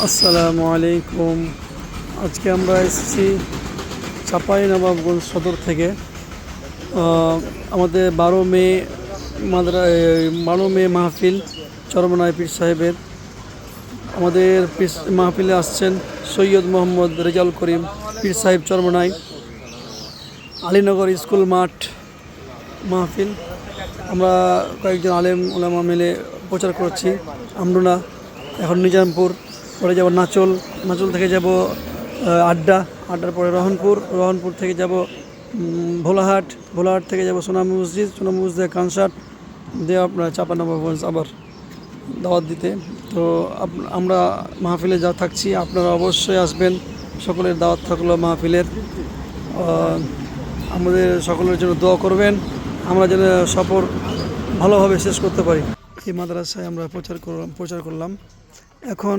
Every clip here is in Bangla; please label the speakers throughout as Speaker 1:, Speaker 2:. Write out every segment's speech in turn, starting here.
Speaker 1: আসসালামু আলাইকুম। আজকে আমরা এসেছি চাঁপাইনবাবগঞ্জ সদর থেকে। আমাদের 12 মে মাহফিল চরমনাই পীর সাহেবের। আমাদের মাহফিলে আসছেন সৈয়দ মোহাম্মদ রেজাউল করিম পীর সাহেব চরমনাই, আলীনগর স্কুল মাঠ মাহফিল। আমরা কয়েকজন আলেম ওলামা মিলে প্রচার করছি। আমরা এখন নিজামপুর, পরে যাব নাচল থেকে যাব আড্ডার পরে রহনপুর থেকে যাব ভোলাহাট থেকে যাব সোনামী মসজিদ থেকে কনসার্ট দিয়ে আপনার চাঁপাইনবাবগঞ্জ আবার দাওয়াত দিতে। তো আমরা মাহফিলে যা থাকছি, আপনারা অবশ্যই আসবেন। সকলের দাওয়াত থাকলো মাহফিলের। আমাদের সকলের জন্য দোয়া করবেন, আমরা যেন সফর ভালোভাবে শেষ করতে পারি। এই মাদ্রাসায় আমরা প্রচার করলাম। এখন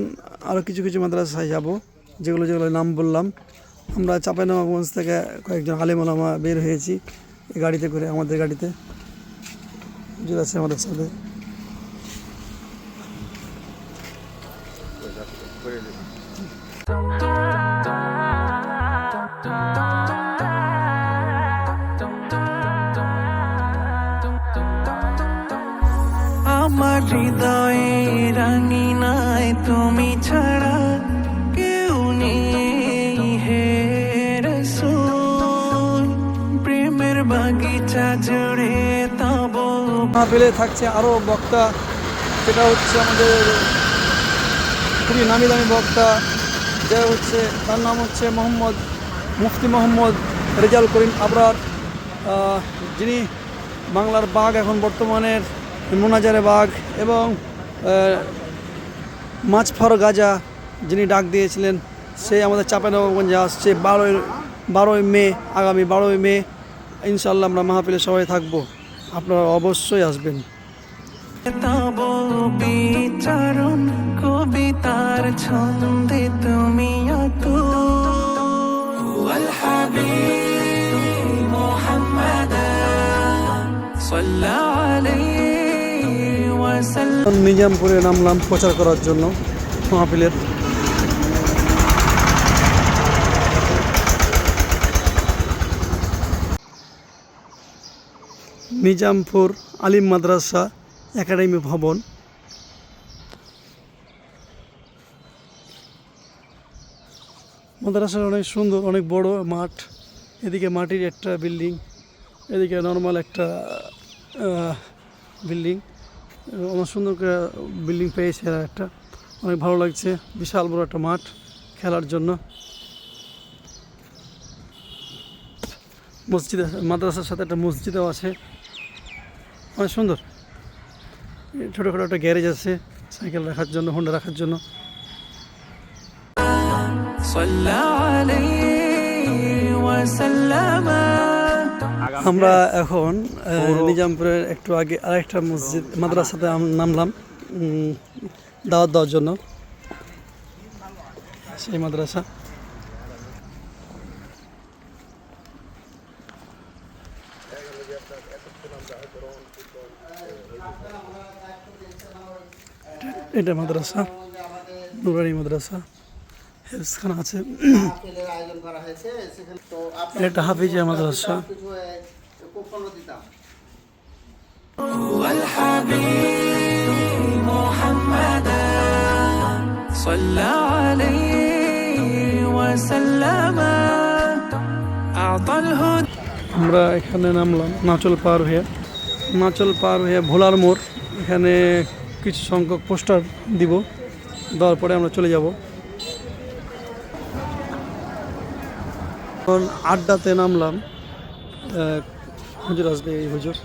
Speaker 1: আরও কিছু মাদ্রাসায় যাব, যেগুলো নাম বললাম। আমরা চাঁপাইনবাবগঞ্জ থেকে কয়েকজন আলেম ওলামা বের হয়েছি এই গাড়িতে করে, আমাদের গাড়িতে হুজুর আছে আমাদের সাথে।
Speaker 2: আমার হৃদয়ে রাঙিনায় তুমি ছাড়া কেউ নেই হে রাসূল, প্রেমের বাগিচা জুড়ে তব।
Speaker 1: মাহফিলে থাকছে আরও বক্তা, যেটা হচ্ছে আমাদের খুবই নামি দামি বক্তা, যে হচ্ছে তার নাম হচ্ছে মুফতি মোহাম্মদ রেজাউল করিম আবরার, যিনি বাংলার বাঘ, এখন বর্তমানের মোনাজারে বাঘ এবং মাছ ফর গাজা যিনি ডাক দিয়েছিলেন, সে আমাদের চাঁপাইনবাবগঞ্জে আসছে 12 মে। আগামী 12 মে ইনশাআল্লাহ আমরা মাহফিলে সবাই থাকবো, আপনারা অবশ্যই আসবেন।
Speaker 2: তব বিচারণ কবিতার ছন্দে তুমি আতুল হাবিব মুহাম্মদ সাল্লাল্লাহু আলাইহি ওয়াসাল্লাম।
Speaker 1: নিজামপুরে নামলাম প্রচার করার জন্য মাহফিলের। নিজামপুর আলিম মাদ্রাসা একাডেমি ভবন। মাদ্রাসার অনেক সুন্দর, অনেক বড় মাঠ। এদিকে মাটির একটা বিল্ডিং, এদিকে নর্মাল একটা বিল্ডিং। অনেক সুন্দর করে বিল্ডিং পেয়েছে এরা একটা, অনেক ভালো লাগছে। বিশাল বড় একটা মাঠ খেলার জন্য। মসজিদ, মাদ্রাসার সাথে একটা মসজিদও আছে, অনেক সুন্দর। ছোটোখাটো একটা গ্যারেজ আছে সাইকেল রাখার জন্য, হোন্ডা রাখার জন্য। আমরা এখন নিজামপুরের একটু আগে আরেকটা মাদ্রাসাতে নামলাম দাওয়াত দেওয়ার জন্য। সেই মাদ্রাসা এটা মাদ্রাসা নুরানি মাদ্রাসা, হেফজখানা আছে। এটা হাফিজিয়া মাদ্রাসা। আমরা এখানে নামলাম নাচল পার হয়ে ভোলার মোড়। এখানে কিছু সংখ্যক পোস্টার দেওয়ার পরে আমরা চলে যাব। এখন আড্ডাতে নামলাম, হুজুর আসবে, এই হুজুর,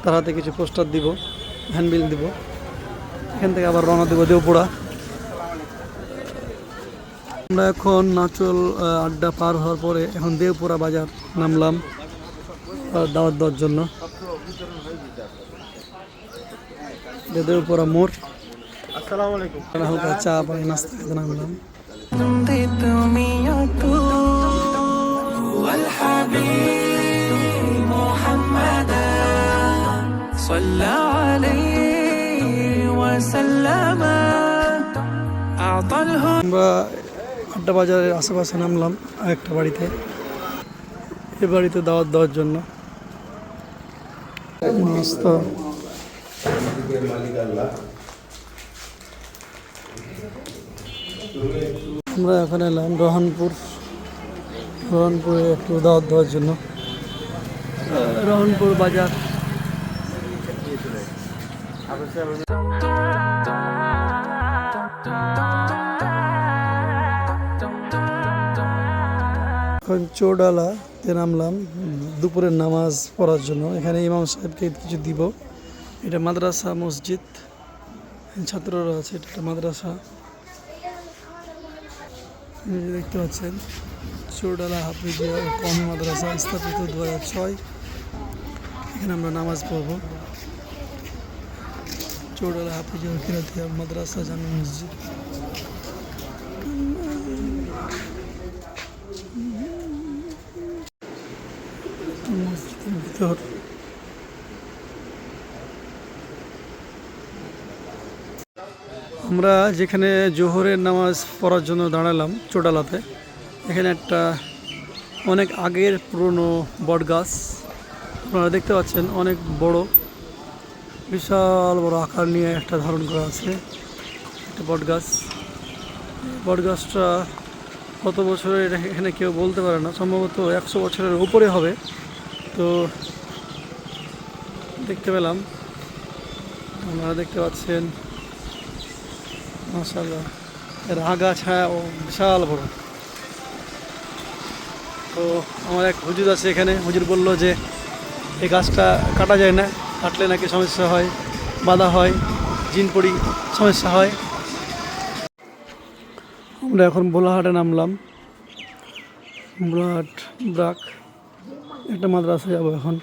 Speaker 1: তার হাতে কিছু পোস্টার দিব, হ্যান্ডবিল দিব। এখান থেকে আবার রওনা দেবো দেওপুরা। আমরা এখন নাচল আড্ডা পার হওয়ার পরে এখন দেওপুরা বাজার নামলাম দাওয়াত দেওয়ার জন্য। দেওপুরা মোড়। আসসালামু আলাইকুম। হালকা চা পানি নাস্তা খেতে নামলাম।
Speaker 2: তুমি আতুল হাবিব মুহাম্মদ সাল্লাল্লাহু আলাইহি ওয়াসাল্লাম। أعطى الهدى
Speaker 1: আমরা আড্ডা বাজারের আশেপাশে নামলাম আরেকটা বাড়িতে, এই বাড়িতে দাওয়াত দেওয়ার জন্য। নাস্তা আমরা এখন এলাম রহনপুরে একটু দাওয়াত দেওয়ার জন্য। রহনপুর বাজার। এখন চোডালাতে নামলাম দুপুরের নামাজ পড়ার জন্য। এখানে ইমাম সাহেবকে কিছু দিব। এটা মাদ্রাসা মসজিদ, ছাত্ররা আছে, এটা একটা মাদ্রাসা। এই যে দেখতে পাচ্ছেন চোডালা হাফিজিয়া ও কওমি মাদ্রাসা, স্থাপিত 2006। এখানে আমরা নামাজ পড়ব। চোডালা হাফিজিয়া কিরাতিয়া মাদ্রাসা জামে মসজিদ। মসজিদের ভিতর আমরা যেখানে জোহরের নামাজ পড়ার জন্য দাঁড়ালাম চোডালাতে, এখানে একটা অনেক আগের পুরনো বট গাছ আপনারা দেখতে পাচ্ছেন, অনেক বড়, বিশাল বড় আকার নিয়ে একটা ধারণ করা আছে একটা বট গাছ। বট গাছটা কত বছরের এখানে কেউ বলতে পারে না, সম্ভবত 100 বছরের উপরে হবে। তো দেখতে পেলাম, আপনারা দেখতে পাচ্ছেন মাশাআল্লাহ, এর আগাছা ও বিশাল বড়। তো আমার এক হুজুর আছে এখানে, হুজুর বললো যে এই গাছটা কাটা যায় না, কাটলে নাকি সমস্যা হয়, বাধা হয়, জিন পড়ি সমস্যা হয়। আমরা এখন বোলাহাটে নামলাম, বোলাহাট ব্রাক, একটা মাদ্রাসায় যাবো এখন।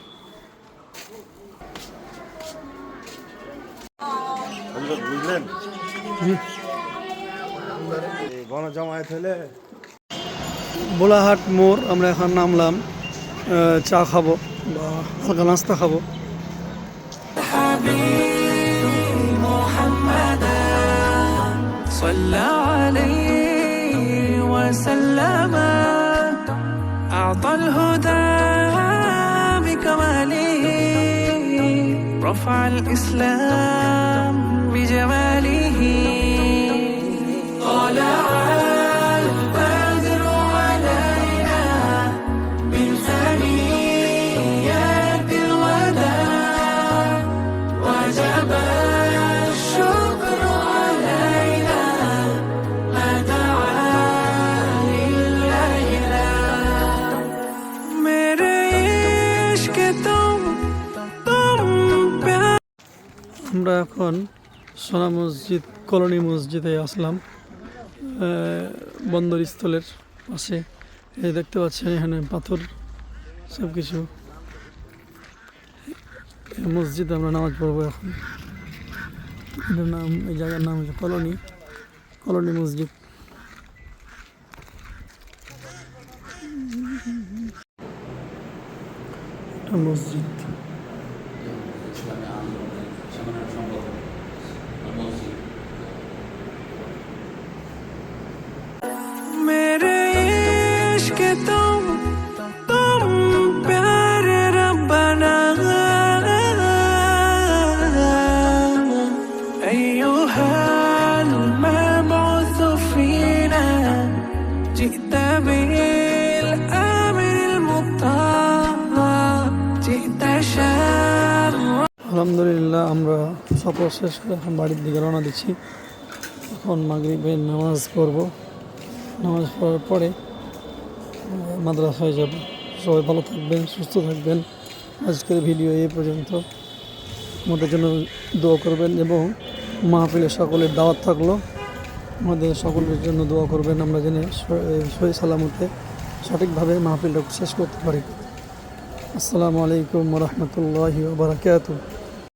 Speaker 3: বুঝলেন
Speaker 1: জি,
Speaker 3: গণজমায়েত হলে
Speaker 1: বোলাহাট মোড় আমরা এখন নামলাম, চা খাবো বা হালকা নাস্তা খাবো।
Speaker 2: صلى عليه وسلم أعطى الهدى بكماله رفع الإسلام بجماله طلع البدر علينا من ثنيات الوداع وجب الشكر علينا ما دعا لله لا मेरे इश्क तुम प्यार।
Speaker 1: আমরা এখন সোনা মসজিদ কলোনি মসজিদে আসলাম, বন্দরস্থলের পাশে। এই দেখতে পাচ্ছেন এখানে পাথর সব কিছু। এই মসজিদে আমরা নামাজ পড়বো এখন। এটার নাম, এই জায়গার নাম হচ্ছে কলোনি মসজিদ। এটা মসজিদ।
Speaker 2: मेरे इश्क तुम प्यारे रब्बना أيها المبعوث فينا جئت بالأمر المطاع جئت شر।
Speaker 1: আলহামদুলিল্লাহ, আমরা সফর শেষ করে এখন বাড়ির দিকে রওনা দিচ্ছি। এখন মাগরিবের নামাজ পড়ব, নামাজ পড়ার পরে মাদ্রাসায় যাব। সবাই ভালো থাকবেন, সুস্থ থাকবেন। আজকের ভিডিও এই পর্যন্ত। আমাদের জন্য দোয়া করবেন এবং মাহফিলের সকলের দাওয়াত থাকলো, আমাদের সকলের জন্য দোয়া করবেন, আমরা যেন সহি সালামতে সঠিকভাবে মাহফিলটা শেষ করতে পারি। আসসালামু আলাইকুম ওয়া রাহমাতুল্লাহি ওয়া বারাকাতুহু।